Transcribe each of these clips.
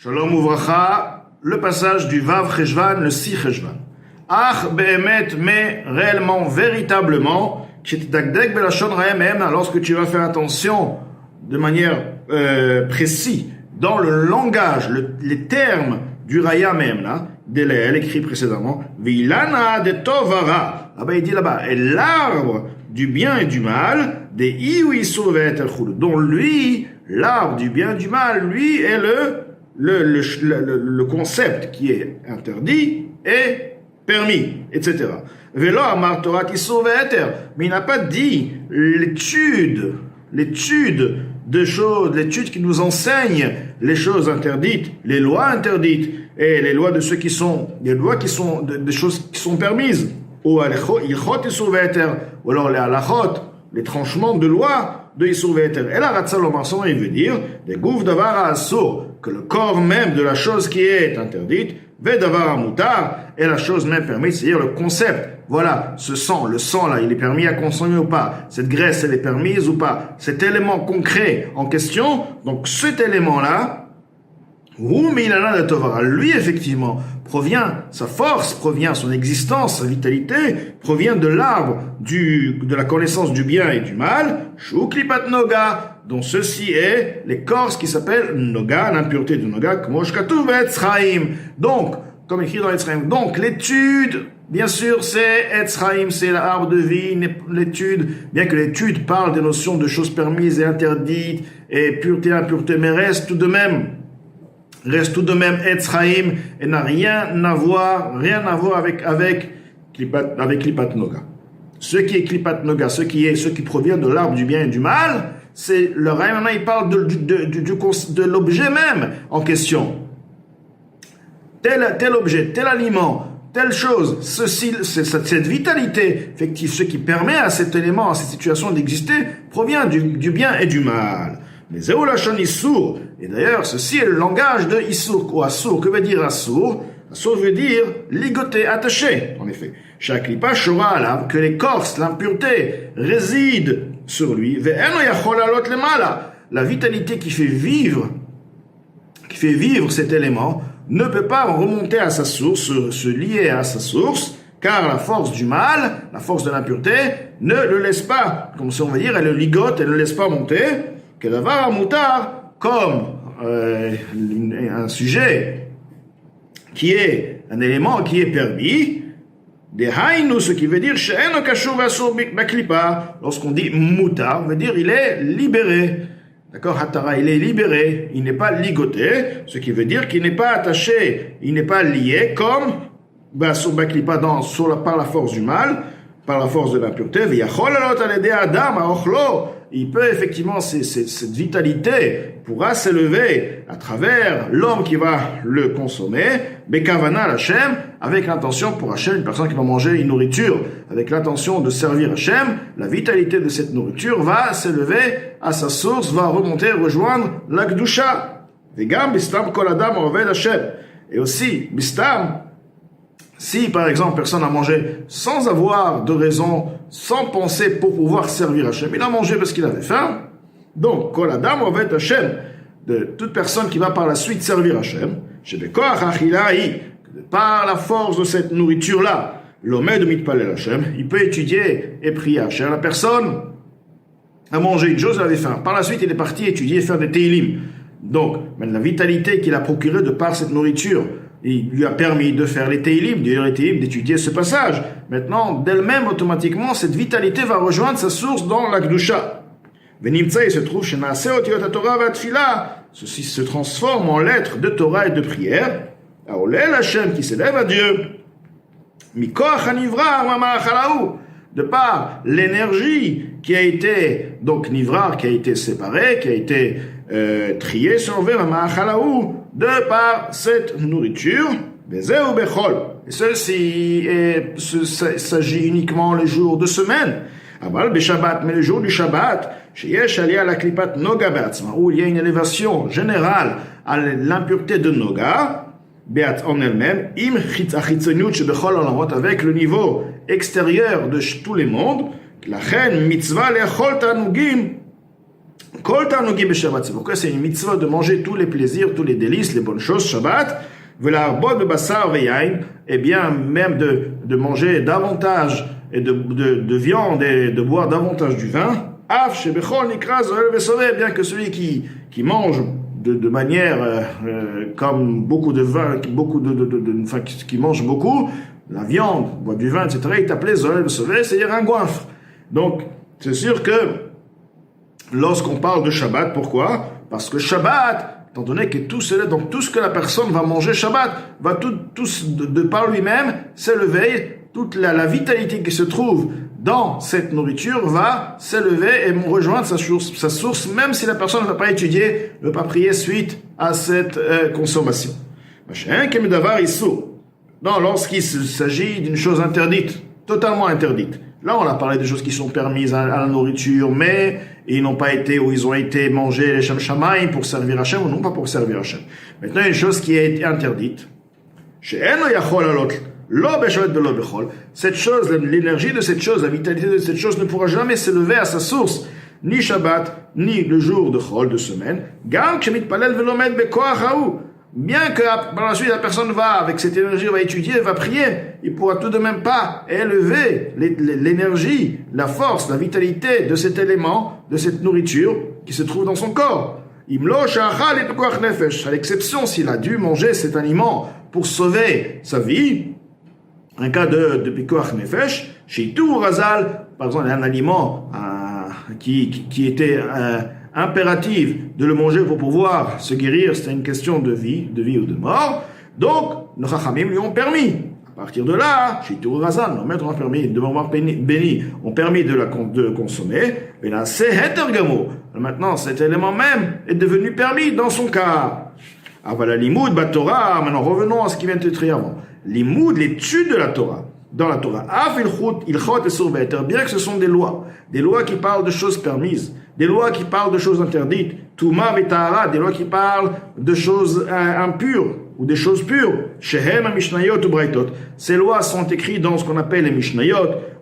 Shalom Uvracha, le passage du Vav Cheshvan, le 6 Cheshvan. Ach be'emet, mais réellement, véritablement, lorsque tu vas faire attention de manière précise dans le langage, les termes du Raya Memna, d'Eleel, écrit précédemment, Vilana de Tovara, là-bas il dit là-bas, et l'arbre du bien et du mal, des Iwi Souvet el Khulud, dont lui, l'arbre du bien et du mal, lui est le concept qui est interdit et permis, etc. Velo amar Torah Isur ve'eter, mais il n'a pas dit l'étude de choses, l'étude qui nous enseigne les choses interdites, les lois interdites et les lois de ceux qui sont, des lois qui sont des choses qui sont permises. Ou ilchot Isur ve'eter, ou alors les halachot, les tranchements de lois de Isur ve'eter. Et là, Ratzalomar, il veut dire des gouf davar asur, que le corps même de la chose qui est interdite, vedavar mutar, est la chose même permise, c'est-à-dire le concept. Voilà, ce sang, le sang là, il est permis à consommer ou pas? Cette graisse, elle est permise ou pas? Cet élément concret en question, donc cet élément-là, lui effectivement, sa force provient, son existence, sa vitalité, provient de l'arbre de la connaissance du bien et du mal, Shuklipat Noga, dont ceci est l'écorce qui s'appelle Noga, l'impureté de Noga, Kmoshkatuv Etzraim. Donc, comme écrit dans Etzraim, donc l'étude, bien sûr, c'est Etzraim, c'est l'arbre de vie, l'étude, bien que l'étude parle des notions de choses permises et interdites, et pureté, impureté, mais reste tout de même Etzraim, et n'a rien à voir avec Klipat Noga. Ce qui est Klipat Noga, ce qui provient de l'arbre du bien et du mal, c'est le Raya, il parle de l'objet même en question. Tel objet, tel aliment, telle chose, cette vitalité effective, ce qui permet à cet élément, à cette situation d'exister, provient du bien et du mal. Mais Zéoulachon Issour, et d'ailleurs, ceci est le langage de Issour, ou Assour. Que veut dire Assour? Assour veut dire ligoté, attaché, en effet. Chaque lipa shora alav, que l'écorce, l'impureté, réside sur lui. Ve'eno yachol alot lemala, la vitalité qui fait vivre cet élément, ne peut pas remonter à sa source, se lier à sa source, car la force du mal, la force de l'impureté, ne le laisse pas, comme si on va dire, elle le ligote, elle ne le laisse pas monter, que davar mutar, comme un sujet qui est un élément qui est permis, des haïnu, ce qui veut dire she'eno kashur v'asur baklipa, lorsqu'on dit mutar, veut dire il est libéré. D'accord, Hatara, il est libéré, il n'est pas ligoté, ce qui veut dire qu'il n'est pas attaché, il n'est pas lié comme v'asur baklipa par la force du mal, par la force de l'impureté. V'yachol alot aledei adam ha'ochlo, il peut effectivement, cette vitalité pourra s'élever à travers l'homme qui va le consommer, Bekavana l'Hachem, avec l'intention pour Hachem, une personne qui va manger une nourriture, avec l'intention de servir Hachem, la vitalité de cette nourriture va s'élever à sa source, va remonter, rejoindre la Gdusha. Vegam bistam kol adam oved Hachem. Et aussi, bistam, si par exemple personne a mangé sans avoir de raison, sans penser pour pouvoir servir Hachem, il a mangé parce qu'il avait faim, donc kol adam oved Hachem, de toute personne qui va par la suite servir Hachem, shebekoach achilahi, par la force de cette nourriture-là, l'omed mitpalel Hachem, il peut étudier et prier Hachem. La personne a mangé une chose, elle avait faim. Par la suite, il est parti étudier et faire des teilim. Donc, la vitalité qu'il a procurée de par cette nourriture, il lui a permis de faire les teilim, d'étudier ce passage. Maintenant, d'elle-même, automatiquement, cette vitalité va rejoindre sa source dans la Gdusha. Venimtsa, il se trouve chez Naaseh Otiot HaTorah VaTfila. Ceci se transforme en lettres de Torah et de prière. Aolel Hachem, qui s'élève à Dieu. Mikoach Hanivrar Mamachalaou. De par l'énergie qui a été, donc Nivrar, qui a été séparée, qui a été triée, si on veut, Mamachalaou, de par cette nourriture. Bezeu Bechol. Et ceci s'agit uniquement les jours de semaine. Abal Beshabbat, mais le jour du Shabbat, Sheyesh Aliyah la Klipat Noga Be'atzma, où il y a une élévation générale à l'impureté de Noga, Be'at en elle-même, Im Chitzoniut Shebechol Olamot, avec le niveau extérieur de tous les mondes, la reine mitzvah lechol tanugim, Kol ta'anugim b'Shabbat. C'est pourquoi c'est une mitzvah de manger tous les plaisirs, tous les délices, les bonnes choses, Shabbat. V'la'arbot b'basar v'yain. Et bien, même de manger davantage et de viande et de boire davantage du vin. Af shebechol nikra zoel v'soveh. Bien que celui qui mange de manière comme beaucoup de vin, enfin, qui mange beaucoup, la viande, boit du vin, etc., il est appelé zoel v'soveh, c'est-à-dire un goinfre. Donc, c'est sûr que lorsqu'on parle de Shabbat, pourquoi? Parce que Shabbat, étant donné que tout cela, donc tout ce que la personne va manger Shabbat, va tout de par lui-même s'élever, toute la vitalité qui se trouve dans cette nourriture va s'élever et rejoindre sa source, même si la personne ne va pas étudier, ne va pas prier suite à cette consommation. Non, lorsqu'il s'agit d'une chose interdite, totalement interdite. Là, on a parlé des choses qui sont permises à la nourriture, mais ils n'ont pas été, ou ils ont été mangés les Shem Shamaim pour servir Hachem, ou non pas pour servir Hachem. Maintenant, une chose qui est interdite. Cette chose, l'énergie de cette chose, la vitalité de cette chose ne pourra jamais s'élever à sa source, ni Shabbat, ni le jour de Chol, de semaine. Bien que par la suite la personne va, avec cette énergie, va étudier, va prier, il pourra tout de même pas élever l'énergie, la force, la vitalité de cet élément, de cette nourriture qui se trouve dans son corps. À l'exception s'il a dû manger cet aliment pour sauver sa vie, un cas de pikoach nefesh, chez tout razal, par exemple un aliment qui était impératif de le manger pour pouvoir se guérir, c'était une question de vie ou de mort. Donc, nos chachamim lui ont permis. À partir de là, chez tout razal, nos maîtres ont permis, de m'avoir béni, ont permis de consommer. Et là, c'est hetergamo. Maintenant, cet élément même est devenu permis dans son cas. Ah voilà, l'imoud, Torah. Maintenant, revenons à ce qui vient d'être écrit avant. L'imoud, l'étude de la Torah. Dans la Torah, ilchot et surveter, bien que ce sont des lois qui parlent de choses permises, des lois qui parlent de choses interdites, Touma et Tahara, des lois qui parlent de choses impures ou des choses pures. Shehem Mishnayot ou Braitot. Ces lois sont écrites dans ce qu'on appelle les Mishnayot,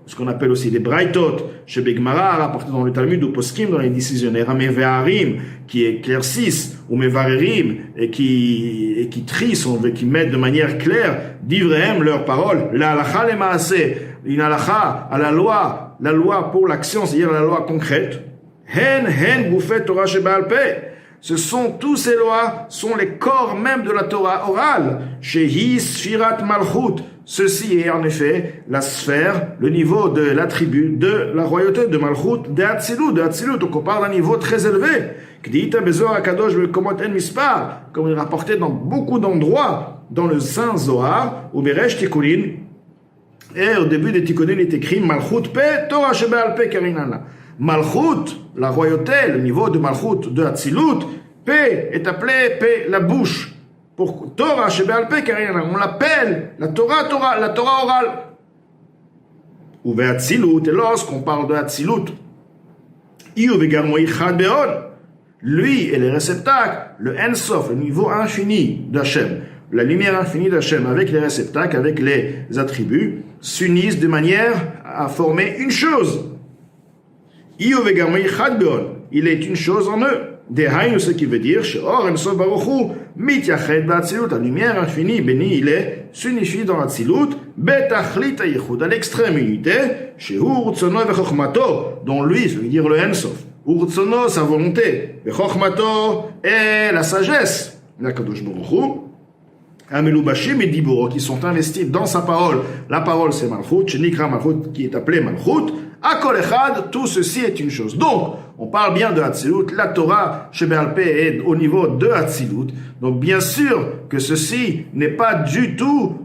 ce qu'on appelle aussi les Braitot, chez Begmara, rapporté dans le Talmud ou Poskim, dans les décisionnaires, Mevaharim, qui éclaircissent, ou Mevarerim, et qui trient, qui mettent de manière claire, d'Ivrehem leurs paroles, la halacha le maaseh, une halacha à la loi pour l'action, c'est-à-dire la loi concrète. Hen Gufet Torah Sheba'al Peh. Ce sont, tous ces lois sont les corps même de la Torah orale. Shehi Sfirat Malchut. Ceci est en effet la sphère, le niveau de l'attribut de la royauté de Malchut, de Hatzilut. Donc on parle d'un niveau très élevé. K'diita Bezor HaKadosh Bekomot En Mispar, comme il est rapporté dans beaucoup d'endroits, dans le Saint Zohar, ou Beresh Tikunin. Et au début des Tikunin, il est écrit Malchut Pe, Torah Sheba'al Pe Karinana. Malchut, la royauté, le niveau de Malchut, de Hatzilut, P est appelé P, la bouche. Pour Torah Sheba'al Pe Karinana, on l'appelle la Torah orale. Ou Hatzilut, et lorsqu'on parle de Hatzilut, Iyu Vegarmo Ichad Be'od, lui et les réceptacles, le Ensof, le niveau infini d'Hachem, la lumière infinie d'Hachem avec les réceptacles, avec les attributs, s'unissent de manière à former une chose. Il est une chose en eux. Dehainu, ce qui veut dire, la lumière infinie, béni, il est, s'unifie dans Hatzilut, à l'extrême unité, dont lui, ça veut dire le Ensof, Urtsono, sa volonté, et la sagesse, la Kadosh Baruch Hu, Amelubashim et Diburo, qui sont investis dans sa parole. La parole, c'est Malchut, Shenikra Malchut, qui est appelé Malchut. Akol Echad, tout ceci est une chose. Donc, on parle bien de Hatzilut. La Torah, Sheba'al Peh, est au niveau de Hatzilut. Donc, bien sûr que ceci n'est pas du tout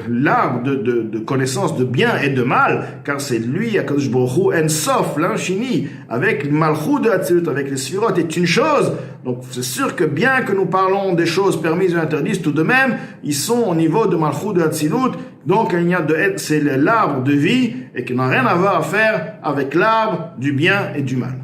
l'arbre de connaissance de bien et de mal, car c'est lui, Akadosh Baruch Hu, Ensof, l'infini, avec le Malchut de Hatzilut, avec les Sphirot, est une chose. Donc, c'est sûr que bien que nous parlons des choses permises et interdites, tout de même, ils sont au niveau de Malchut de Hatzilut. Donc, c'est l'arbre de vie et qui n'a rien à voir à faire avec l'arbre du bien et du mal.